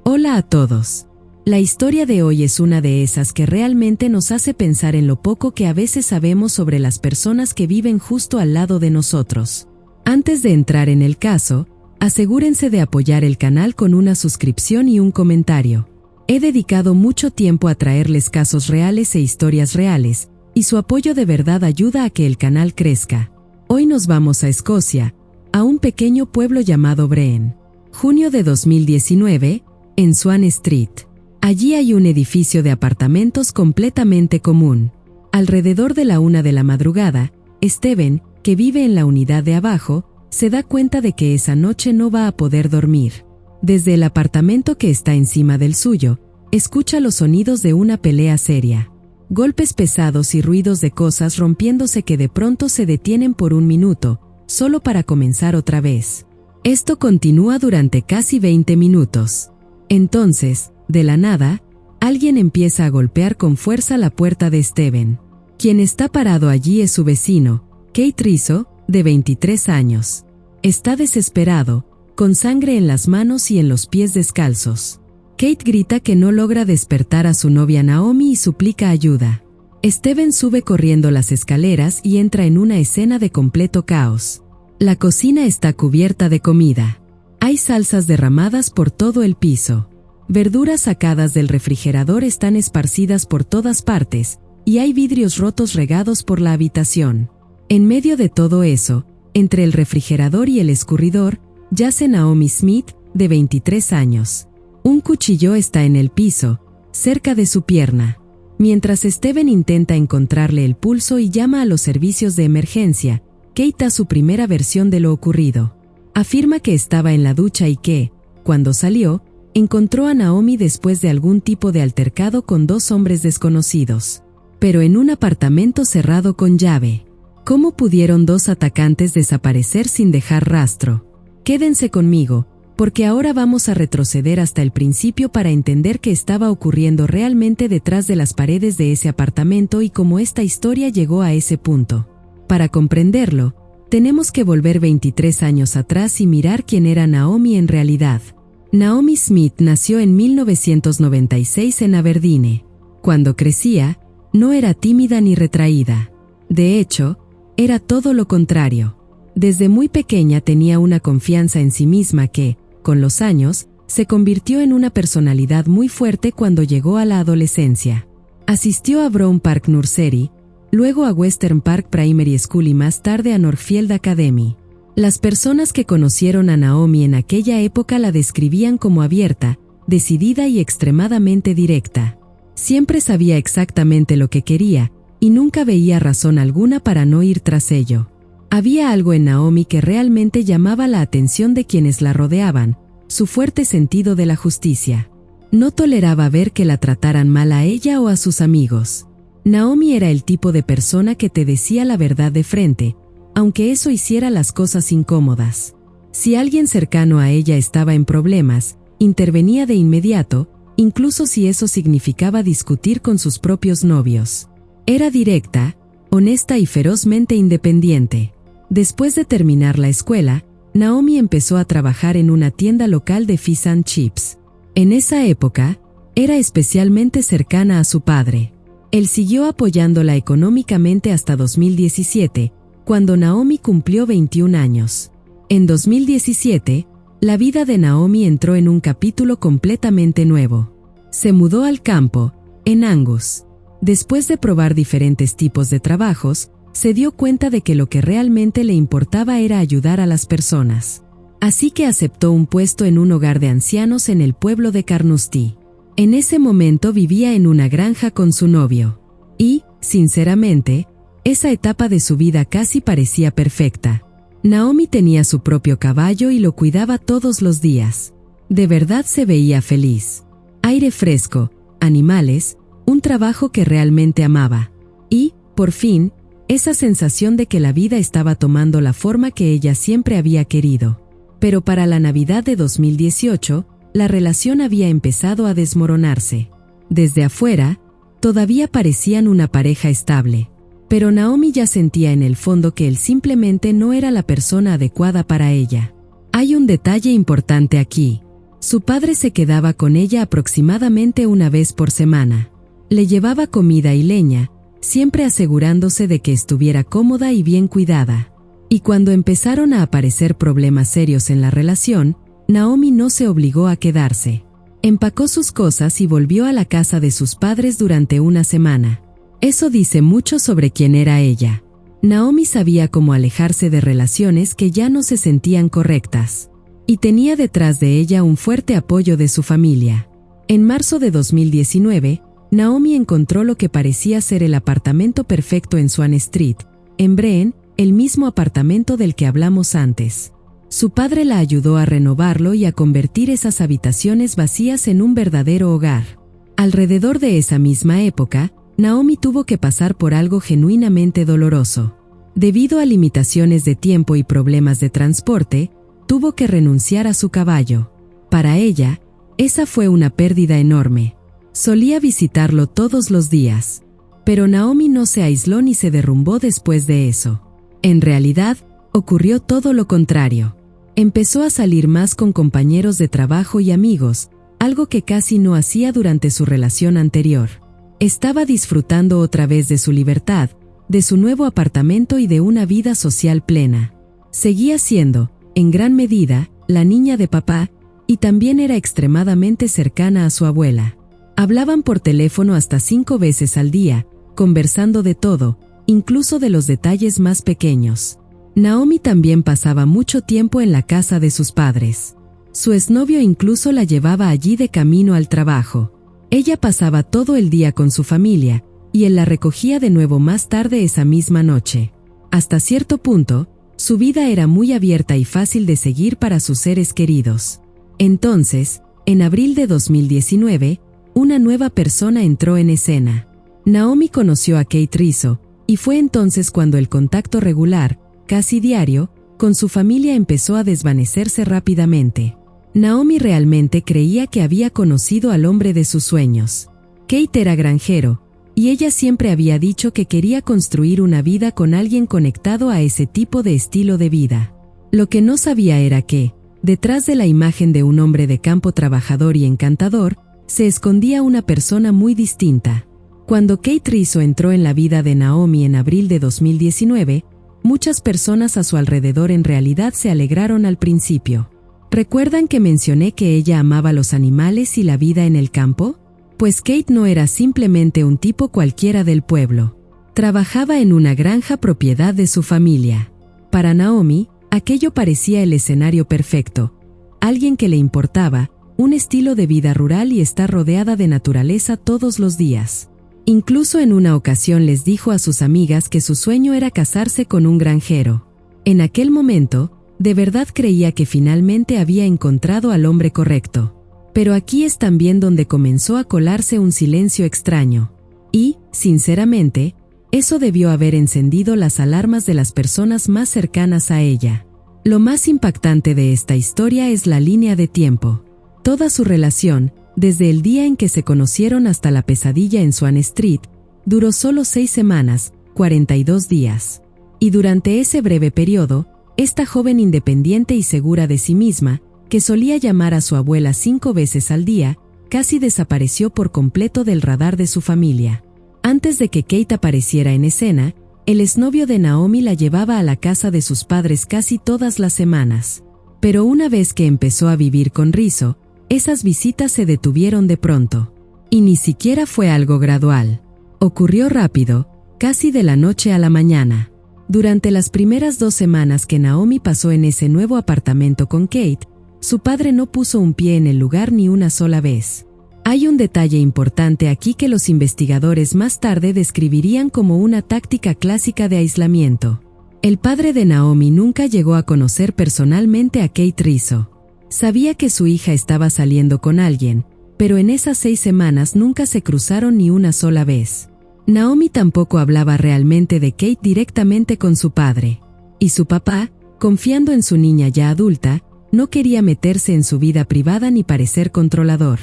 Hola a todos. La historia de hoy es una de esas que realmente nos hace pensar en lo poco que a veces sabemos sobre las personas que viven justo al lado de nosotros. Antes de entrar en el caso, asegúrense de apoyar el canal con una suscripción y un comentario. He dedicado mucho tiempo a traerles casos reales e historias reales, y su apoyo de verdad ayuda a que el canal crezca. Hoy nos vamos a Escocia, a un pequeño pueblo llamado Breen. Junio de 2019, en Swan Street. Allí hay un edificio de apartamentos completamente común. Alrededor de la 1 de la madrugada, Steven, que vive en la unidad de abajo, se da cuenta de que esa noche no va a poder dormir. Desde el apartamento que está encima del suyo, escucha los sonidos de una pelea seria. Golpes pesados y ruidos de cosas rompiéndose que de pronto se detienen por un minuto, solo para comenzar otra vez. Esto continúa durante casi 20 minutos. Entonces, de la nada, alguien empieza a golpear con fuerza la puerta de Steven. Quien está parado allí es su vecino, Kate Rizzo, de 23 años. Está desesperado, con sangre en las manos y en los pies descalzos. Kate grita que no logra despertar a su novia Naomi y suplica ayuda. Steven sube corriendo las escaleras y entra en una escena de completo caos. La cocina está cubierta de comida. Hay salsas derramadas por todo el piso. Verduras sacadas del refrigerador están esparcidas por todas partes, y hay vidrios rotos regados por la habitación. En medio de todo eso, entre el refrigerador y el escurridor, yace Naomi Smith, de 23 años. Un cuchillo está en el piso, cerca de su pierna. Mientras Steven intenta encontrarle el pulso y llama a los servicios de emergencia, Kate da su primera versión de lo ocurrido. Afirma que estaba en la ducha y que, cuando salió, encontró a Naomi después de algún tipo de altercado con dos hombres desconocidos. Pero en un apartamento cerrado con llave. ¿Cómo pudieron dos atacantes desaparecer sin dejar rastro? Quédense conmigo, porque ahora vamos a retroceder hasta el principio para entender qué estaba ocurriendo realmente detrás de las paredes de ese apartamento y cómo esta historia llegó a ese punto. Para comprenderlo, tenemos que volver 23 años atrás y mirar quién era Naomi en realidad. Naomi Smith nació en 1996 en Aberdeen. Cuando crecía, no era tímida ni retraída. De hecho, era todo lo contrario. Desde muy pequeña tenía una confianza en sí misma que, con los años, se convirtió en una personalidad muy fuerte cuando llegó a la adolescencia. Asistió a Brown Park Nursery, luego a Western Park Primary School y más tarde a Northfield Academy. Las personas que conocieron a Naomi en aquella época la describían como abierta, decidida y extremadamente directa. Siempre sabía exactamente lo que quería, y nunca veía razón alguna para no ir tras ello. Había algo en Naomi que realmente llamaba la atención de quienes la rodeaban, su fuerte sentido de la justicia. No toleraba ver que la trataran mal a ella o a sus amigos. Naomi era el tipo de persona que te decía la verdad de frente, aunque eso hiciera las cosas incómodas. Si alguien cercano a ella estaba en problemas, intervenía de inmediato, incluso si eso significaba discutir con sus propios novios. Era directa, honesta y ferozmente independiente. Después de terminar la escuela, Naomi empezó a trabajar en una tienda local de fish and chips. En esa época, era especialmente cercana a su padre. Él siguió apoyándola económicamente hasta 2017, cuando Naomi cumplió 21 años. En 2017, la vida de Naomi entró en un capítulo completamente nuevo. Se mudó al campo, en Angus. Después de probar diferentes tipos de trabajos, se dio cuenta de que lo que realmente le importaba era ayudar a las personas. Así que aceptó un puesto en un hogar de ancianos en el pueblo de Carnoustie. En ese momento vivía en una granja con su novio. Y, sinceramente, esa etapa de su vida casi parecía perfecta. Naomi tenía su propio caballo y lo cuidaba todos los días. De verdad se veía feliz. Aire fresco, animales, un trabajo que realmente amaba. Y, por fin, esa sensación de que la vida estaba tomando la forma que ella siempre había querido. Pero para la Navidad de 2018, la relación había empezado a desmoronarse. Desde afuera, todavía parecían una pareja estable. Pero Naomi ya sentía en el fondo que él simplemente no era la persona adecuada para ella. Hay un detalle importante aquí. Su padre se quedaba con ella aproximadamente una vez por semana. Le llevaba comida y leña, siempre asegurándose de que estuviera cómoda y bien cuidada. Y cuando empezaron a aparecer problemas serios en la relación, Naomi no se obligó a quedarse. Empacó sus cosas y volvió a la casa de sus padres durante una semana. Eso dice mucho sobre quién era ella. Naomi sabía cómo alejarse de relaciones que ya no se sentían correctas. Y tenía detrás de ella un fuerte apoyo de su familia. En marzo de 2019, Naomi encontró lo que parecía ser el apartamento perfecto en Swan Street, en Breen, el mismo apartamento del que hablamos antes. Su padre la ayudó a renovarlo y a convertir esas habitaciones vacías en un verdadero hogar. Alrededor de esa misma época, Naomi tuvo que pasar por algo genuinamente doloroso. Debido a limitaciones de tiempo y problemas de transporte, tuvo que renunciar a su caballo. Para ella, esa fue una pérdida enorme. Solía visitarlo todos los días. Pero Naomi no se aisló ni se derrumbó después de eso. En realidad, ocurrió todo lo contrario. Empezó a salir más con compañeros de trabajo y amigos, algo que casi no hacía durante su relación anterior. Estaba disfrutando otra vez de su libertad, de su nuevo apartamento y de una vida social plena. Seguía siendo, en gran medida, la niña de papá, y también era extremadamente cercana a su abuela. Hablaban por teléfono hasta 5 veces al día, conversando de todo, incluso de los detalles más pequeños. Naomi también pasaba mucho tiempo en la casa de sus padres. Su exnovio incluso la llevaba allí de camino al trabajo. Ella pasaba todo el día con su familia, y él la recogía de nuevo más tarde esa misma noche. Hasta cierto punto, su vida era muy abierta y fácil de seguir para sus seres queridos. Entonces, en abril de 2019, una nueva persona entró en escena. Naomi conoció a Kate Rizzo, y fue entonces cuando el contacto regular, casi diario, con su familia empezó a desvanecerse rápidamente. Naomi realmente creía que había conocido al hombre de sus sueños. Kate era granjero, y ella siempre había dicho que quería construir una vida con alguien conectado a ese tipo de estilo de vida. Lo que no sabía era que, detrás de la imagen de un hombre de campo trabajador y encantador, se escondía una persona muy distinta. Cuando Kate Rizzo entró en la vida de Naomi en abril de 2019, muchas personas a su alrededor en realidad se alegraron al principio. ¿Recuerdan que mencioné que ella amaba los animales y la vida en el campo? Pues Kate no era simplemente un tipo cualquiera del pueblo. Trabajaba en una granja propiedad de su familia. Para Naomi, aquello parecía el escenario perfecto. Alguien que le importaba, un estilo de vida rural y estar rodeada de naturaleza todos los días. Incluso en una ocasión les dijo a sus amigas que su sueño era casarse con un granjero. En aquel momento, de verdad creía que finalmente había encontrado al hombre correcto. Pero aquí es también donde comenzó a colarse un silencio extraño. Y, sinceramente, eso debió haber encendido las alarmas de las personas más cercanas a ella. Lo más impactante de esta historia es la línea de tiempo. Toda su relación, desde el día en que se conocieron hasta la pesadilla en Swan Street, duró solo 6 semanas, 42 días. Y durante ese breve periodo, esta joven independiente y segura de sí misma, que solía llamar a su abuela 5 veces al día, casi desapareció por completo del radar de su familia. Antes de que Kate apareciera en escena, el exnovio de Naomi la llevaba a la casa de sus padres casi todas las semanas. Pero una vez que empezó a vivir con Rizzo, esas visitas se detuvieron de pronto. Y ni siquiera fue algo gradual. Ocurrió rápido, casi de la noche a la mañana. Durante las primeras 2 semanas que Naomi pasó en ese nuevo apartamento con Kate, su padre no puso un pie en el lugar ni una sola vez. Hay un detalle importante aquí que los investigadores más tarde describirían como una táctica clásica de aislamiento. El padre de Naomi nunca llegó a conocer personalmente a Kate Rizzo. Sabía que su hija estaba saliendo con alguien, pero en esas 6 semanas nunca se cruzaron ni una sola vez. Naomi tampoco hablaba realmente de Kate directamente con su padre. Y su papá, confiando en su niña ya adulta, no quería meterse en su vida privada ni parecer controlador.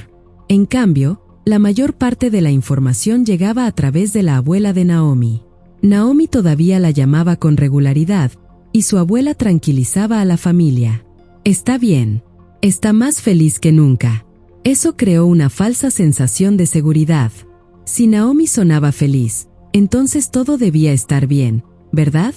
En cambio, la mayor parte de la información llegaba a través de la abuela de Naomi. Naomi todavía la llamaba con regularidad, y su abuela tranquilizaba a la familia. «Está bien. Está más feliz que nunca. Eso creó una falsa sensación de seguridad. Si Naomi sonaba feliz, entonces todo debía estar bien, ¿verdad?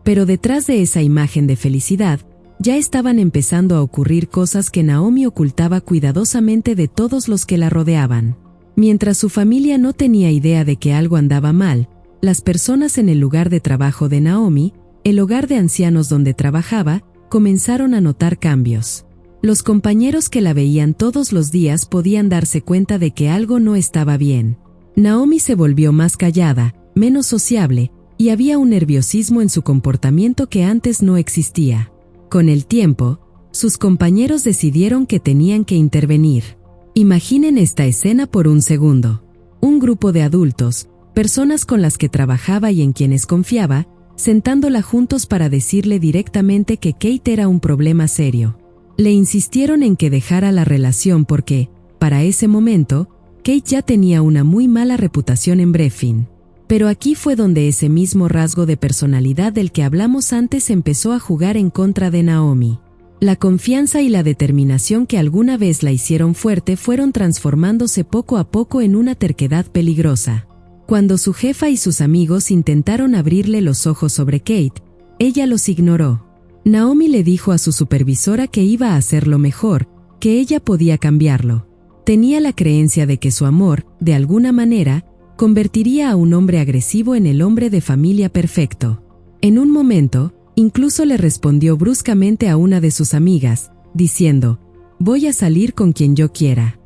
Pero detrás de esa imagen de felicidad, ya estaban empezando a ocurrir cosas que Naomi ocultaba cuidadosamente de todos los que la rodeaban. Mientras su familia no tenía idea de que algo andaba mal, las personas en el lugar de trabajo de Naomi, el hogar de ancianos donde trabajaba, comenzaron a notar cambios. Los compañeros que la veían todos los días podían darse cuenta de que algo no estaba bien. Naomi se volvió más callada, menos sociable, y había un nerviosismo en su comportamiento que antes no existía. Con el tiempo, sus compañeros decidieron que tenían que intervenir. Imaginen esta escena por un segundo. Un grupo de adultos, personas con las que trabajaba y en quienes confiaba, sentándola juntos para decirle directamente que Kate era un problema serio. Le insistieron en que dejara la relación porque, para ese momento, Kate ya tenía una muy mala reputación en Brefin. Pero aquí fue donde ese mismo rasgo de personalidad del que hablamos antes empezó a jugar en contra de Naomi. La confianza y la determinación que alguna vez la hicieron fuerte fueron transformándose poco a poco en una terquedad peligrosa. Cuando su jefa y sus amigos intentaron abrirle los ojos sobre Kate, ella los ignoró. Naomi le dijo a su supervisora que iba a hacerlo mejor, que ella podía cambiarlo. Tenía la creencia de que su amor, de alguna manera, convertiría a un hombre agresivo en el hombre de familia perfecto. En un momento, incluso le respondió bruscamente a una de sus amigas, diciendo, «Voy a salir con quien yo quiera».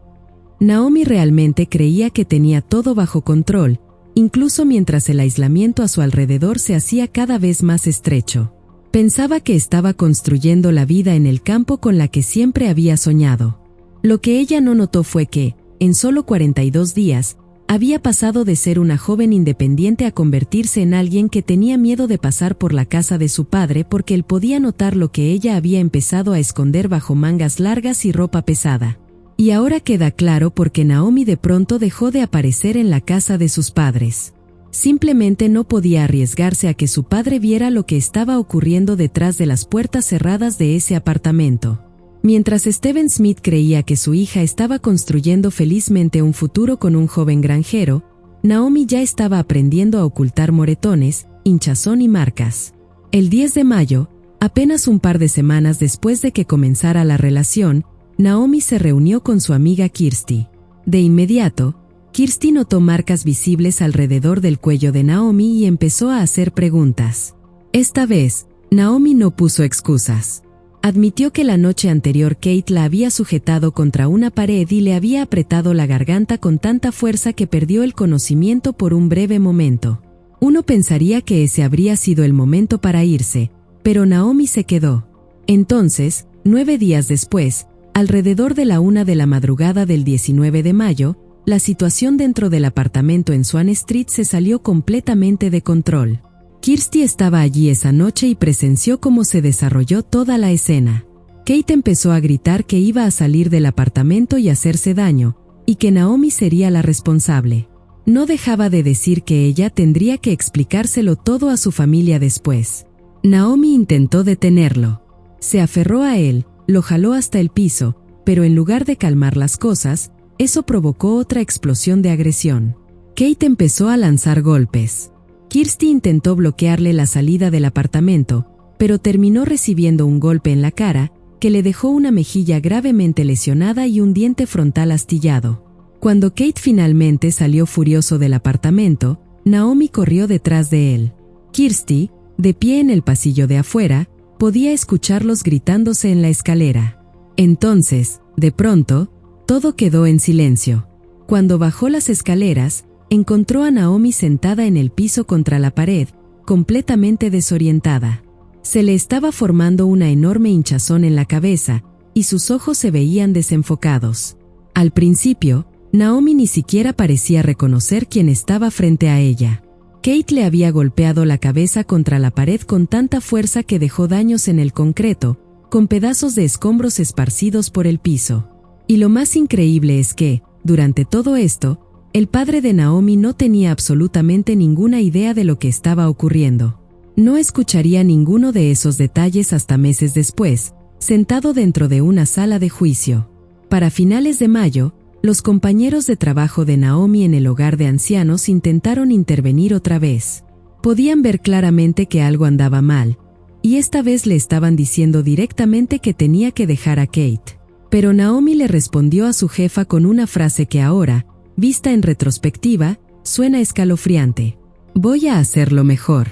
Naomi realmente creía que tenía todo bajo control, incluso mientras el aislamiento a su alrededor se hacía cada vez más estrecho. Pensaba que estaba construyendo la vida en el campo con la que siempre había soñado. Lo que ella no notó fue que, en solo 42 días, había pasado de ser una joven independiente a convertirse en alguien que tenía miedo de pasar por la casa de su padre porque él podía notar lo que ella había empezado a esconder bajo mangas largas y ropa pesada. Y ahora queda claro por qué Naomi de pronto dejó de aparecer en la casa de sus padres. Simplemente no podía arriesgarse a que su padre viera lo que estaba ocurriendo detrás de las puertas cerradas de ese apartamento. Mientras Steven Smith creía que su hija estaba construyendo felizmente un futuro con un joven granjero, Naomi ya estaba aprendiendo a ocultar moretones, hinchazón y marcas. El 10 de mayo, apenas un par de semanas después de que comenzara la relación, Naomi se reunió con su amiga Kirsty. De inmediato, Kirsty notó marcas visibles alrededor del cuello de Naomi y empezó a hacer preguntas. Esta vez, Naomi no puso excusas. Admitió que la noche anterior Kate la había sujetado contra una pared y le había apretado la garganta con tanta fuerza que perdió el conocimiento por un breve momento. Uno pensaría que ese habría sido el momento para irse, pero Naomi se quedó. Entonces, 9 días después, alrededor de la 1 de la madrugada del 19 de mayo, la situación dentro del apartamento en Swan Street se salió completamente de control. Kirsty estaba allí esa noche y presenció cómo se desarrolló toda la escena. Kate empezó a gritar que iba a salir del apartamento y hacerse daño, y que Naomi sería la responsable. No dejaba de decir que ella tendría que explicárselo todo a su familia después. Naomi intentó detenerlo. Se aferró a él, lo jaló hasta el piso, pero en lugar de calmar las cosas, eso provocó otra explosión de agresión. Kate empezó a lanzar golpes. Kirsty intentó bloquearle la salida del apartamento, pero terminó recibiendo un golpe en la cara, que le dejó una mejilla gravemente lesionada y un diente frontal astillado. Cuando Kate finalmente salió furioso del apartamento, Naomi corrió detrás de él. Kirsty, de pie en el pasillo de afuera, podía escucharlos gritándose en la escalera. Entonces, de pronto, todo quedó en silencio. Cuando bajó las escaleras, encontró a Naomi sentada en el piso contra la pared, completamente desorientada. Se le estaba formando una enorme hinchazón en la cabeza, y sus ojos se veían desenfocados. Al principio, Naomi ni siquiera parecía reconocer quién estaba frente a ella. Kate le había golpeado la cabeza contra la pared con tanta fuerza que dejó daños en el concreto, con pedazos de escombros esparcidos por el piso. Y lo más increíble es que, durante todo esto, el padre de Naomi no tenía absolutamente ninguna idea de lo que estaba ocurriendo. No escucharía ninguno de esos detalles hasta meses después, sentado dentro de una sala de juicio. Para finales de mayo, los compañeros de trabajo de Naomi en el hogar de ancianos intentaron intervenir otra vez. Podían ver claramente que algo andaba mal, y esta vez le estaban diciendo directamente que tenía que dejar a Kate. Pero Naomi le respondió a su jefa con una frase que ahora, vista en retrospectiva, suena escalofriante. Voy a hacerlo mejor.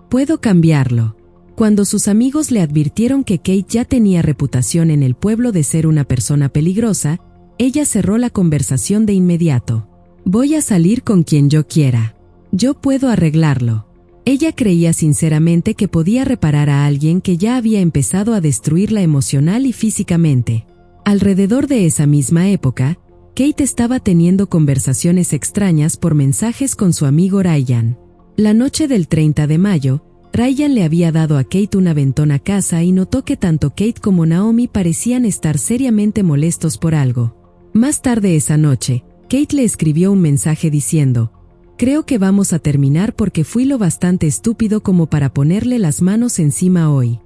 Puedo cambiarlo. Cuando sus amigos le advirtieron que Kate ya tenía reputación en el pueblo de ser una persona peligrosa, ella cerró la conversación de inmediato. Voy a salir con quien yo quiera. Yo puedo arreglarlo. Ella creía sinceramente que podía reparar a alguien que ya había empezado a destruirla emocional y físicamente. Alrededor de esa misma época, Kate estaba teniendo conversaciones extrañas por mensajes con su amigo Ryan. La noche del 30 de mayo, Ryan le había dado a Kate un aventón a casa y notó que tanto Kate como Naomi parecían estar seriamente molestos por algo. Más tarde esa noche, Kate le escribió un mensaje diciendo: «Creo que vamos a terminar porque fui lo bastante estúpido como para ponerle las manos encima hoy».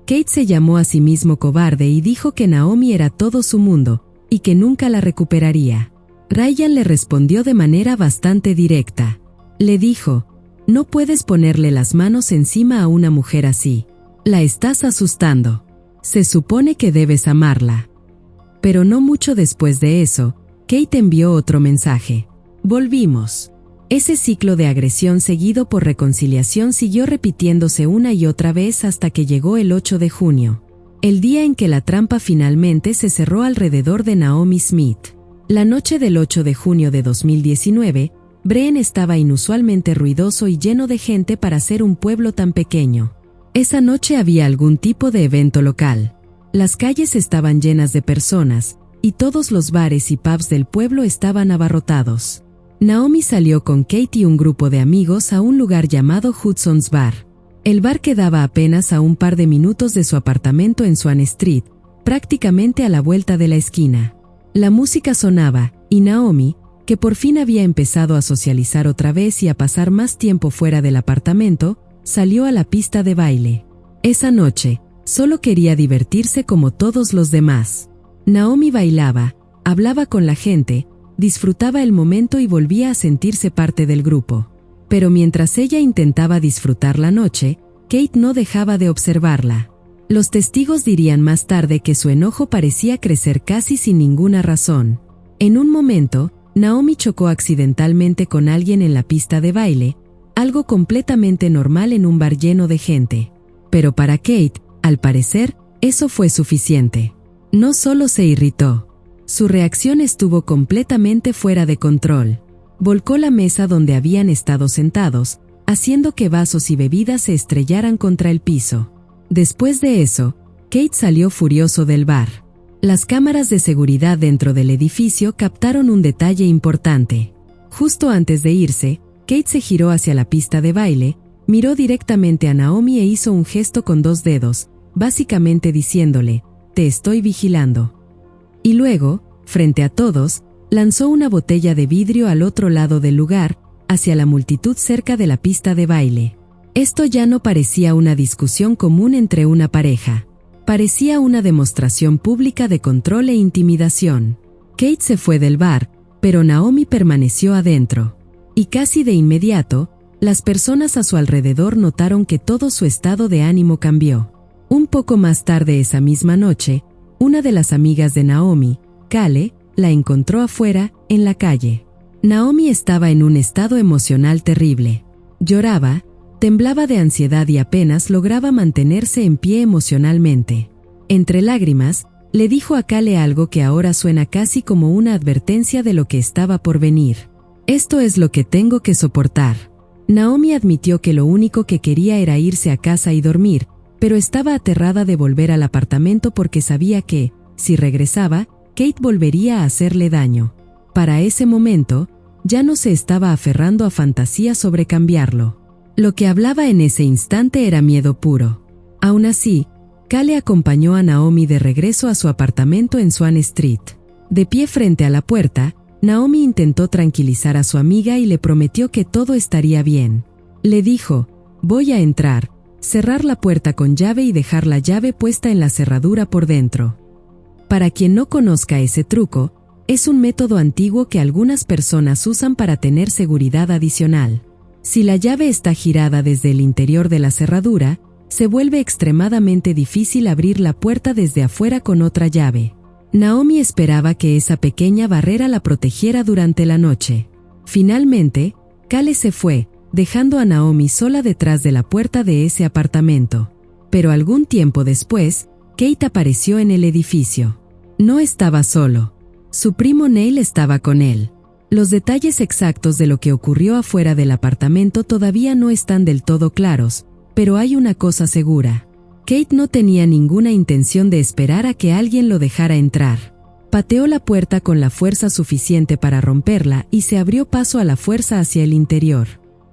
Kate se llamó a sí mismo cobarde y dijo que Naomi era todo su mundo, y que nunca la recuperaría. Ryan le respondió de manera bastante directa. Le dijo: «No puedes ponerle las manos encima a una mujer así. La estás asustando. Se supone que debes amarla». Pero no mucho después de eso, Kate envió otro mensaje. Volvimos. Ese ciclo de agresión seguido por reconciliación siguió repitiéndose una y otra vez hasta que llegó el 8 de junio. El día en que la trampa finalmente se cerró alrededor de Naomi Smith. La noche del 8 de junio de 2019, Breen estaba inusualmente ruidoso y lleno de gente para ser un pueblo tan pequeño. Esa noche había algún tipo de evento local. Las calles estaban llenas de personas, y todos los bares y pubs del pueblo estaban abarrotados. Naomi salió con Kate y un grupo de amigos a un lugar llamado Hudson's Bar. El bar quedaba apenas a un par de minutos de su apartamento en Swan Street, prácticamente a la vuelta de la esquina. La música sonaba, y Naomi, que por fin había empezado a socializar otra vez y a pasar más tiempo fuera del apartamento, salió a la pista de baile. Esa noche, solo quería divertirse como todos los demás. Naomi bailaba, hablaba con la gente, disfrutaba el momento y volvía a sentirse parte del grupo. Pero mientras ella intentaba disfrutar la noche, Kate no dejaba de observarla. Los testigos dirían más tarde que su enojo parecía crecer casi sin ninguna razón. En un momento, Naomi chocó accidentalmente con alguien en la pista de baile, algo completamente normal en un bar lleno de gente. Pero para Kate, al parecer, eso fue suficiente. No solo se irritó. Su reacción estuvo completamente fuera de control. Volcó la mesa donde habían estado sentados, haciendo que vasos y bebidas se estrellaran contra el piso. Después de eso, Kate salió furioso del bar. Las cámaras de seguridad dentro del edificio captaron un detalle importante. Justo antes de irse, Kate se giró hacia la pista de baile, miró directamente a Naomi e hizo un gesto con 2 dedos, básicamente diciéndole: «Te estoy vigilando». Y luego, frente a todos, lanzó una botella de vidrio al otro lado del lugar, hacia la multitud cerca de la pista de baile. Esto ya no parecía una discusión común entre una pareja. Parecía una demostración pública de control e intimidación. Kate se fue del bar, pero Naomi permaneció adentro. Y casi de inmediato, las personas a su alrededor notaron que todo su estado de ánimo cambió. Un poco más tarde esa misma noche, una de las amigas de Naomi, Kale, la encontró afuera, en la calle. Naomi estaba en un estado emocional terrible. Lloraba, temblaba de ansiedad y apenas lograba mantenerse en pie emocionalmente. Entre lágrimas, le dijo a Kale algo que ahora suena casi como una advertencia de lo que estaba por venir. «Esto es lo que tengo que soportar». Naomi admitió que lo único que quería era irse a casa y dormir, pero estaba aterrada de volver al apartamento porque sabía que, si regresaba, Kate volvería a hacerle daño. Para ese momento, ya no se estaba aferrando a fantasías sobre cambiarlo. Lo que hablaba en ese instante era miedo puro. Aún así, Kale acompañó a Naomi de regreso a su apartamento en Swan Street. De pie frente a la puerta, Naomi intentó tranquilizar a su amiga y le prometió que todo estaría bien. Le dijo: «Voy a entrar, Cerrar la puerta con llave y dejar la llave puesta en la cerradura por dentro. Para quien no conozca ese truco, es un método antiguo que algunas personas usan para tener seguridad adicional. Si la llave está girada desde el interior de la cerradura, se vuelve extremadamente difícil abrir la puerta desde afuera con otra llave. Naomi esperaba que esa pequeña barrera la protegiera durante la noche. Finalmente, Cale se fue, dejando a Naomi sola detrás de la puerta de ese apartamento. Pero algún tiempo después, Kate apareció en el edificio. No estaba solo. Su primo Neil estaba con él. Los detalles exactos de lo que ocurrió afuera del apartamento todavía no están del todo claros, pero hay una cosa segura. Kate no tenía ninguna intención de esperar a que alguien lo dejara entrar. Pateó la puerta con la fuerza suficiente para romperla y se abrió paso a la fuerza hacia el interior.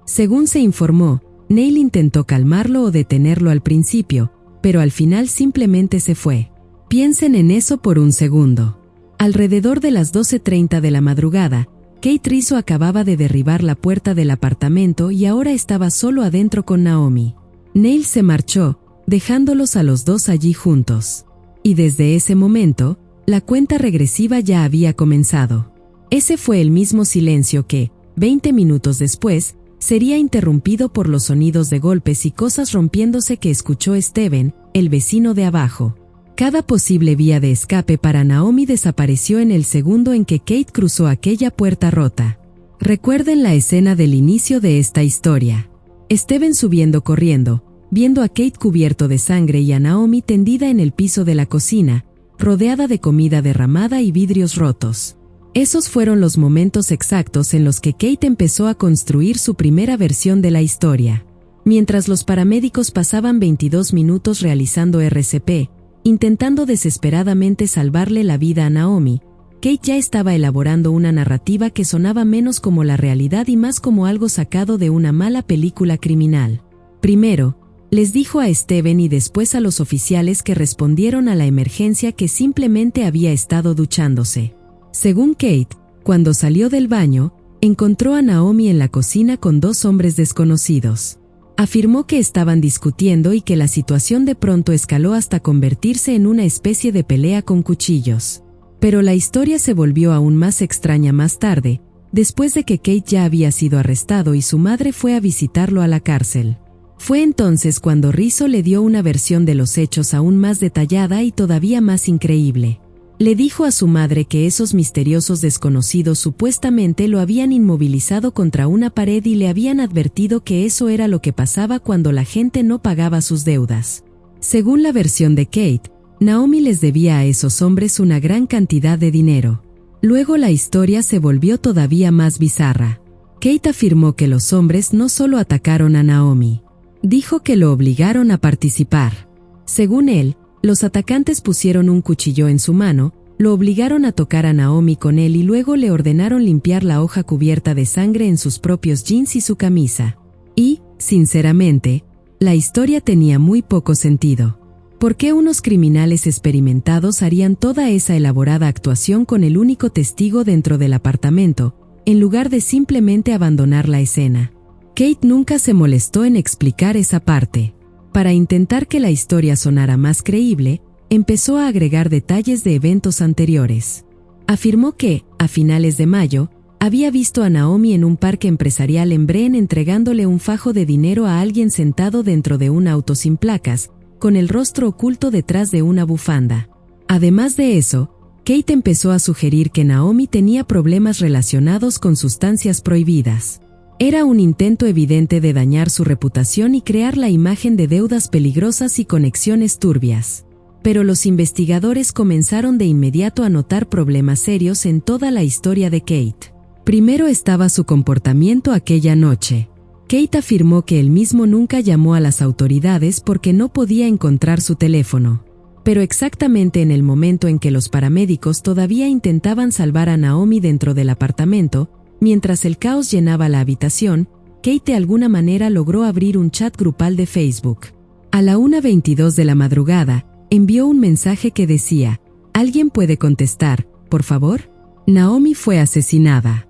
Según se informó, Neil intentó calmarlo o detenerlo al principio, pero al final simplemente se fue. Piensen en eso por un segundo. Alrededor de las 12:30 de la madrugada, Kate Rizzo acababa de derribar la puerta del apartamento y ahora estaba solo adentro con Naomi. Neil se marchó, dejándolos a los dos allí juntos. Y desde ese momento, la cuenta regresiva ya había comenzado. Ese fue el mismo silencio que, 20 minutos después, sería interrumpido por los sonidos de golpes y cosas rompiéndose que escuchó Steven, el vecino de abajo. Cada posible vía de escape para Naomi desapareció en el segundo en que Kate cruzó aquella puerta rota. Recuerden la escena del inicio de esta historia. Steven subiendo corriendo, viendo a Kate cubierto de sangre y a Naomi tendida en el piso de la cocina, rodeada de comida derramada y vidrios rotos. Esos fueron los momentos exactos en los que Kate empezó a construir su primera versión de la historia. Mientras los paramédicos pasaban 22 minutos realizando RCP, intentando desesperadamente salvarle la vida a Naomi, Kate ya estaba elaborando una narrativa que sonaba menos como la realidad y más como algo sacado de una mala película criminal. Primero, les dijo a Steven y después a los oficiales que respondieron a la emergencia que simplemente había estado duchándose. Según Kate, cuando salió del baño, encontró a Naomi en la cocina con dos hombres desconocidos. Afirmó que estaban discutiendo y que la situación de pronto escaló hasta convertirse en una especie de pelea con cuchillos. Pero la historia se volvió aún más extraña más tarde, después de que Kate ya había sido arrestado y su madre fue a visitarlo a la cárcel. Fue entonces cuando Rizzo le dio una versión de los hechos aún más detallada y todavía más increíble. Le dijo a su madre que esos misteriosos desconocidos supuestamente lo habían inmovilizado contra una pared y le habían advertido que eso era lo que pasaba cuando la gente no pagaba sus deudas. Según la versión de Kate, Naomi les debía a esos hombres una gran cantidad de dinero. Luego la historia se volvió todavía más bizarra. Kate afirmó que los hombres no solo atacaron a Naomi. Dijo que lo obligaron a participar. Según él, los atacantes pusieron un cuchillo en su mano, lo obligaron a tocar a Naomi con él y luego le ordenaron limpiar la hoja cubierta de sangre en sus propios jeans y su camisa. Y, sinceramente, la historia tenía muy poco sentido. ¿Por qué unos criminales experimentados harían toda esa elaborada actuación con el único testigo dentro del apartamento, en lugar de simplemente abandonar la escena? Kate nunca se molestó en explicar esa parte. Para intentar que la historia sonara más creíble, empezó a agregar detalles de eventos anteriores. Afirmó que, a finales de mayo, había visto a Naomi en un parque empresarial en Breen entregándole un fajo de dinero a alguien sentado dentro de un auto sin placas, con el rostro oculto detrás de una bufanda. Además de eso, Kate empezó a sugerir que Naomi tenía problemas relacionados con sustancias prohibidas. Era un intento evidente de dañar su reputación y crear la imagen de deudas peligrosas y conexiones turbias. Pero los investigadores comenzaron de inmediato a notar problemas serios en toda la historia de Kate. Primero estaba su comportamiento aquella noche. Kate afirmó que él mismo nunca llamó a las autoridades porque no podía encontrar su teléfono. Pero exactamente en el momento en que los paramédicos todavía intentaban salvar a Naomi dentro del apartamento, mientras el caos llenaba la habitación, Kate de alguna manera logró abrir un chat grupal de Facebook. A la 1:22 de la madrugada, envió un mensaje que decía: ¿alguien puede contestar, por favor? Naomi fue asesinada.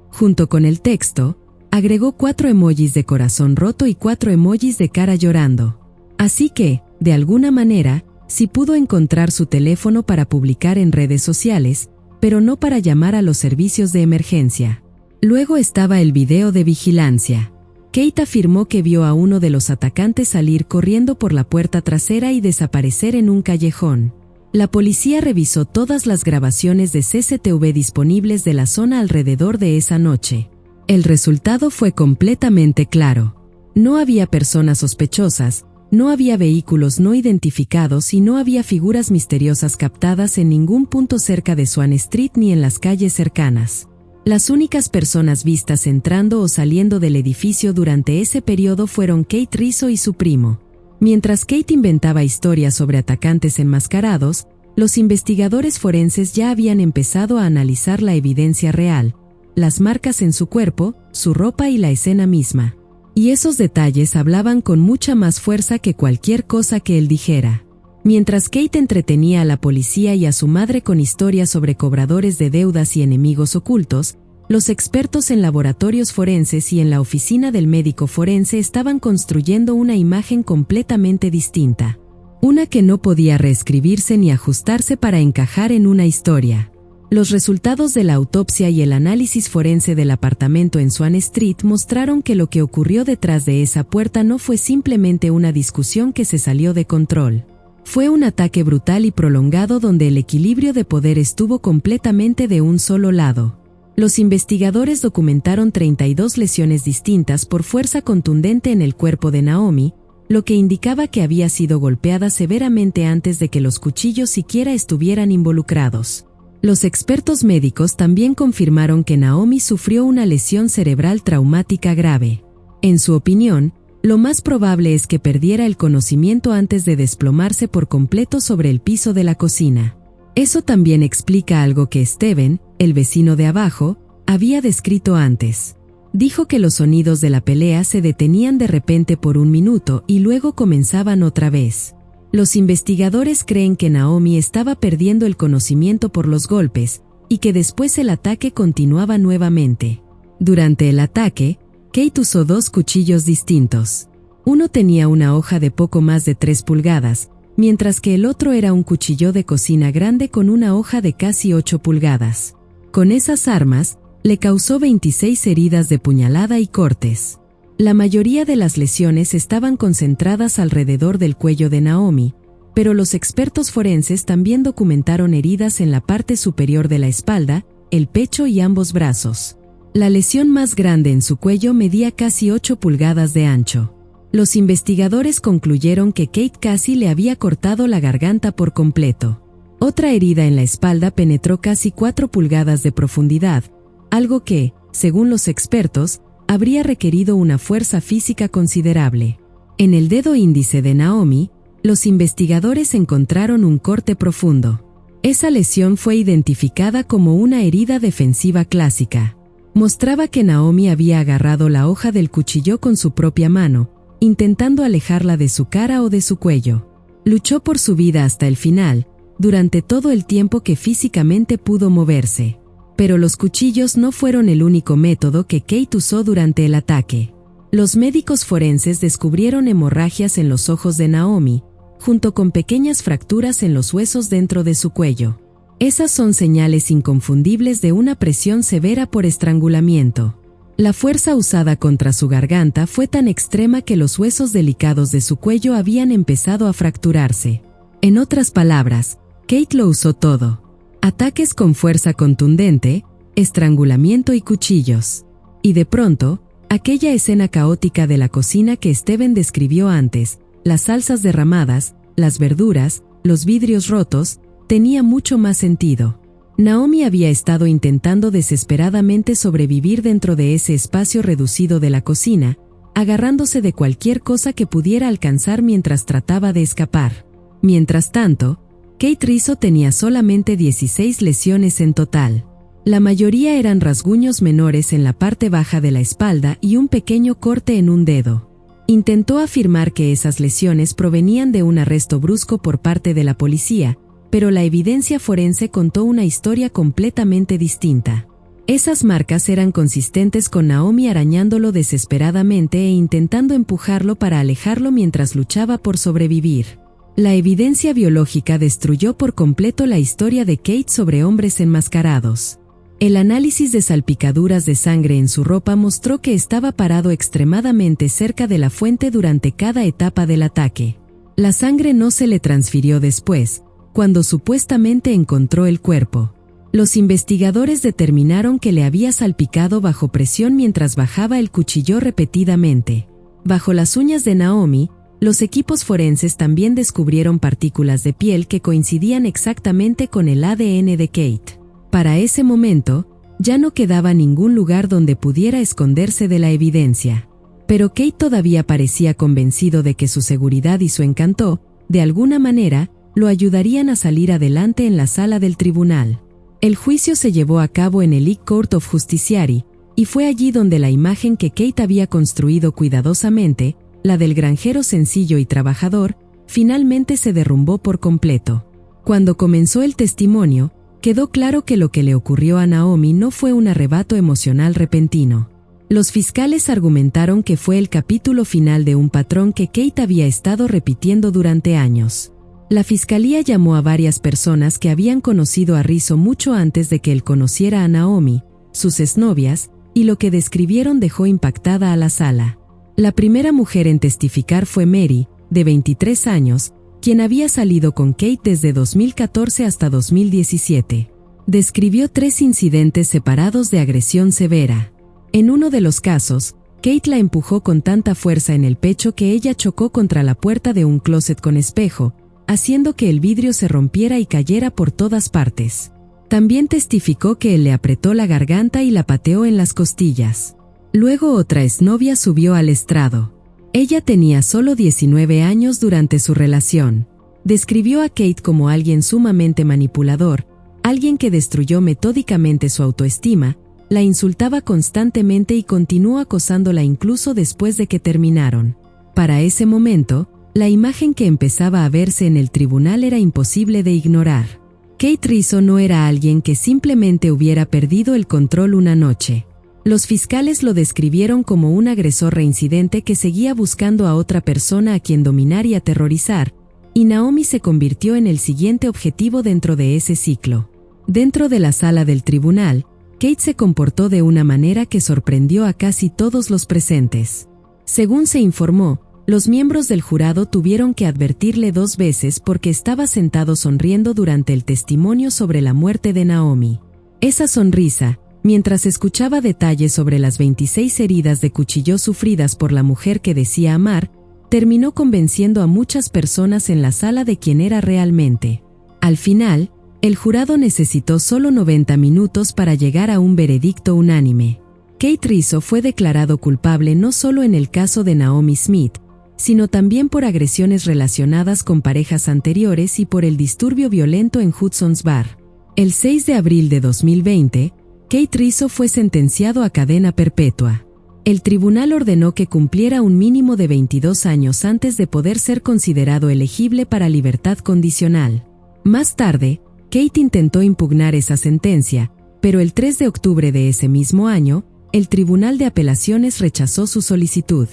Junto con el texto, Agregó 4 emojis de corazón roto y 4 emojis de cara llorando. Así que, de alguna manera, sí pudo encontrar su teléfono para publicar en redes sociales, pero no para llamar a los servicios de emergencia. Luego estaba el video de vigilancia. Kate afirmó que vio a uno de los atacantes salir corriendo por la puerta trasera y desaparecer en un callejón. La policía revisó todas las grabaciones de CCTV disponibles de la zona alrededor de esa noche. El resultado fue completamente claro. No había personas sospechosas, no había vehículos no identificados y no había figuras misteriosas captadas en ningún punto cerca de Swan Street ni en las calles cercanas. Las únicas personas vistas entrando o saliendo del edificio durante ese periodo fueron Kate Rizzo y su primo. Mientras Kate inventaba historias sobre atacantes enmascarados, los investigadores forenses ya habían empezado a analizar la evidencia real, las marcas en su cuerpo, su ropa y la escena misma. Y esos detalles hablaban con mucha más fuerza que cualquier cosa que él dijera. Mientras Kate entretenía a la policía y a su madre con historias sobre cobradores de deudas y enemigos ocultos, los expertos en laboratorios forenses y en la oficina del médico forense estaban construyendo una imagen completamente distinta. Una que no podía reescribirse ni ajustarse para encajar en una historia. Los resultados de la autopsia y el análisis forense del apartamento en Swan Street mostraron que lo que ocurrió detrás de esa puerta no fue simplemente una discusión que se salió de control. Fue un ataque brutal y prolongado donde el equilibrio de poder estuvo completamente de un solo lado. Los investigadores documentaron 32 lesiones distintas por fuerza contundente en el cuerpo de Naomi, lo que indicaba que había sido golpeada severamente antes de que los cuchillos siquiera estuvieran involucrados. Los expertos médicos también confirmaron que Naomi sufrió una lesión cerebral traumática grave. En su opinión, lo más probable es que perdiera el conocimiento antes de desplomarse por completo sobre el piso de la cocina. Eso también explica algo que Steven, el vecino de abajo, había descrito antes. Dijo que los sonidos de la pelea se detenían de repente por un minuto y luego comenzaban otra vez. Los investigadores creen que Naomi estaba perdiendo el conocimiento por los golpes, y que después el ataque continuaba nuevamente. Durante el ataque, Kate usó 2 cuchillos distintos. Uno tenía una hoja de poco más de 3 pulgadas, mientras que el otro era un cuchillo de cocina grande con una hoja de casi 8 pulgadas. Con esas armas, le causó 26 heridas de puñalada y cortes. La mayoría de las lesiones estaban concentradas alrededor del cuello de Naomi, pero los expertos forenses también documentaron heridas en la parte superior de la espalda, el pecho y ambos brazos. La lesión más grande en su cuello medía casi 8 pulgadas de ancho. Los investigadores concluyeron que Kate Casey le había cortado la garganta por completo. Otra herida en la espalda penetró casi 4 pulgadas de profundidad, algo que, según los expertos, habría requerido una fuerza física considerable. En el dedo índice de Naomi, los investigadores encontraron un corte profundo. Esa lesión fue identificada como una herida defensiva clásica. Mostraba que Naomi había agarrado la hoja del cuchillo con su propia mano, intentando alejarla de su cara o de su cuello. Luchó por su vida hasta el final, durante todo el tiempo que físicamente pudo moverse. Pero los cuchillos no fueron el único método que Kate usó durante el ataque. Los médicos forenses descubrieron hemorragias en los ojos de Naomi, junto con pequeñas fracturas en los huesos dentro de su cuello. Esas son señales inconfundibles de una presión severa por estrangulamiento. La fuerza usada contra su garganta fue tan extrema que los huesos delicados de su cuello habían empezado a fracturarse. En otras palabras, Kate lo usó todo. Ataques con fuerza contundente, estrangulamiento y cuchillos. Y de pronto, aquella escena caótica de la cocina que Steven describió antes, las salsas derramadas, las verduras, los vidrios rotos, tenía mucho más sentido. Naomi había estado intentando desesperadamente sobrevivir dentro de ese espacio reducido de la cocina, agarrándose de cualquier cosa que pudiera alcanzar mientras trataba de escapar. Mientras tanto, Kate Rizzo tenía solamente 16 lesiones en total. La mayoría eran rasguños menores en la parte baja de la espalda y un pequeño corte en un dedo. Intentó afirmar que esas lesiones provenían de un arresto brusco por parte de la policía, pero la evidencia forense contó una historia completamente distinta. Esas marcas eran consistentes con Naomi arañándolo desesperadamente e intentando empujarlo para alejarlo mientras luchaba por sobrevivir. La evidencia biológica destruyó por completo la historia de Kate sobre hombres enmascarados. El análisis de salpicaduras de sangre en su ropa mostró que estaba parado extremadamente cerca de la fuente durante cada etapa del ataque. La sangre no se le transfirió después, cuando supuestamente encontró el cuerpo. Los investigadores determinaron que le había salpicado bajo presión mientras bajaba el cuchillo repetidamente. Bajo las uñas de Naomi, los equipos forenses también descubrieron partículas de piel que coincidían exactamente con el ADN de Kate. Para ese momento, ya no quedaba ningún lugar donde pudiera esconderse de la evidencia. Pero Kate todavía parecía convencido de que su seguridad y su encanto, de alguna manera, lo ayudarían a salir adelante en la sala del tribunal. El juicio se llevó a cabo en el League Court of Justiciary, y fue allí donde la imagen que Kate había construido cuidadosamente, la del granjero sencillo y trabajador, finalmente se derrumbó por completo. Cuando comenzó el testimonio, quedó claro que lo que le ocurrió a Naomi no fue un arrebato emocional repentino. Los fiscales argumentaron que fue el capítulo final de un patrón que Kate había estado repitiendo durante años. La fiscalía llamó a varias personas que habían conocido a Rizzo mucho antes de que él conociera a Naomi, sus exnovias, y lo que describieron dejó impactada a la sala. La primera mujer en testificar fue Mary, de 23 años, quien había salido con Kate desde 2014 hasta 2017. Describió 3 incidentes separados de agresión severa. En uno de los casos, Kate la empujó con tanta fuerza en el pecho que ella chocó contra la puerta de un closet con espejo, haciendo que el vidrio se rompiera y cayera por todas partes. También testificó que él le apretó la garganta y la pateó en las costillas. Luego otra exnovia subió al estrado. Ella tenía solo 19 años durante su relación. Describió a Kate como alguien sumamente manipulador, alguien que destruyó metódicamente su autoestima, la insultaba constantemente y continuó acosándola incluso después de que terminaron. Para ese momento, la imagen que empezaba a verse en el tribunal era imposible de ignorar. Kate Rizzo no era alguien que simplemente hubiera perdido el control una noche. Los fiscales lo describieron como un agresor reincidente que seguía buscando a otra persona a quien dominar y aterrorizar, y Naomi se convirtió en el siguiente objetivo dentro de ese ciclo. Dentro de la sala del tribunal, Kate se comportó de una manera que sorprendió a casi todos los presentes. Según se informó, los miembros del jurado tuvieron que advertirle 2 veces porque estaba sentado sonriendo durante el testimonio sobre la muerte de Naomi. Esa sonrisa, mientras escuchaba detalles sobre las 26 heridas de cuchillo sufridas por la mujer que decía amar, terminó convenciendo a muchas personas en la sala de quién era realmente. Al final, el jurado necesitó solo 90 minutos para llegar a un veredicto unánime. Kate Rizzo fue declarado culpable no solo en el caso de Naomi Smith, sino también por agresiones relacionadas con parejas anteriores y por el disturbio violento en Hudson's Bar. El 6 de abril de 2020, Kate Rizzo fue sentenciado a cadena perpetua. El tribunal ordenó que cumpliera un mínimo de 22 años antes de poder ser considerado elegible para libertad condicional. Más tarde, Kate intentó impugnar esa sentencia, pero el 3 de octubre de ese mismo año, el Tribunal de Apelaciones rechazó su solicitud.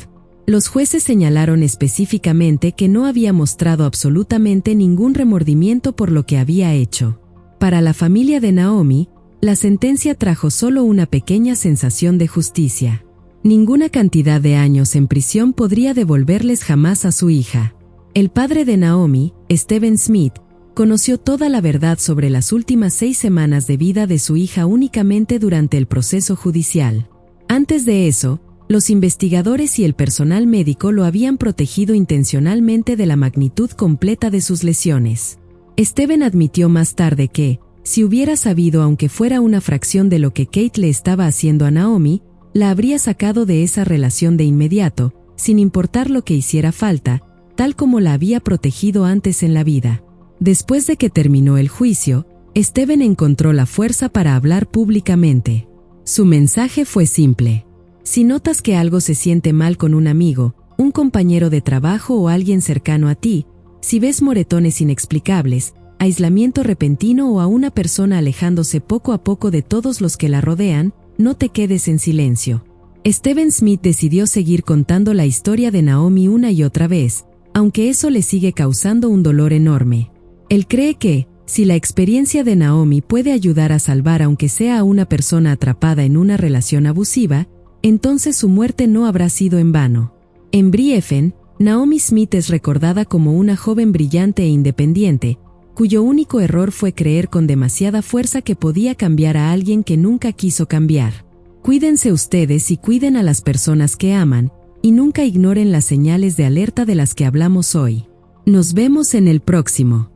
Los jueces señalaron específicamente que no había mostrado absolutamente ningún remordimiento por lo que había hecho. Para la familia de Naomi, la sentencia trajo solo una pequeña sensación de justicia. Ninguna cantidad de años en prisión podría devolverles jamás a su hija. El padre de Naomi, Steven Smith, conoció toda la verdad sobre las últimas 6 semanas de vida de su hija únicamente durante el proceso judicial. Antes de eso, los investigadores y el personal médico lo habían protegido intencionalmente de la magnitud completa de sus lesiones. Steven admitió más tarde que, si hubiera sabido aunque fuera una fracción de lo que Kate le estaba haciendo a Naomi, la habría sacado de esa relación de inmediato, sin importar lo que hiciera falta, tal como la había protegido antes en la vida. Después de que terminó el juicio, Steven encontró la fuerza para hablar públicamente. Su mensaje fue simple. Si notas que algo se siente mal con un amigo, un compañero de trabajo o alguien cercano a ti, si ves moretones inexplicables, aislamiento repentino o a una persona alejándose poco a poco de todos los que la rodean, no te quedes en silencio. Stephen Smith decidió seguir contando la historia de Naomi una y otra vez, aunque eso le sigue causando un dolor enorme. Él cree que, si la experiencia de Naomi puede ayudar a salvar aunque sea a una persona atrapada en una relación abusiva, entonces su muerte no habrá sido en vano. En Briefen, Naomi Smith es recordada como una joven brillante e independiente, cuyo único error fue creer con demasiada fuerza que podía cambiar a alguien que nunca quiso cambiar. Cuídense ustedes y cuiden a las personas que aman, y nunca ignoren las señales de alerta de las que hablamos hoy. Nos vemos en el próximo.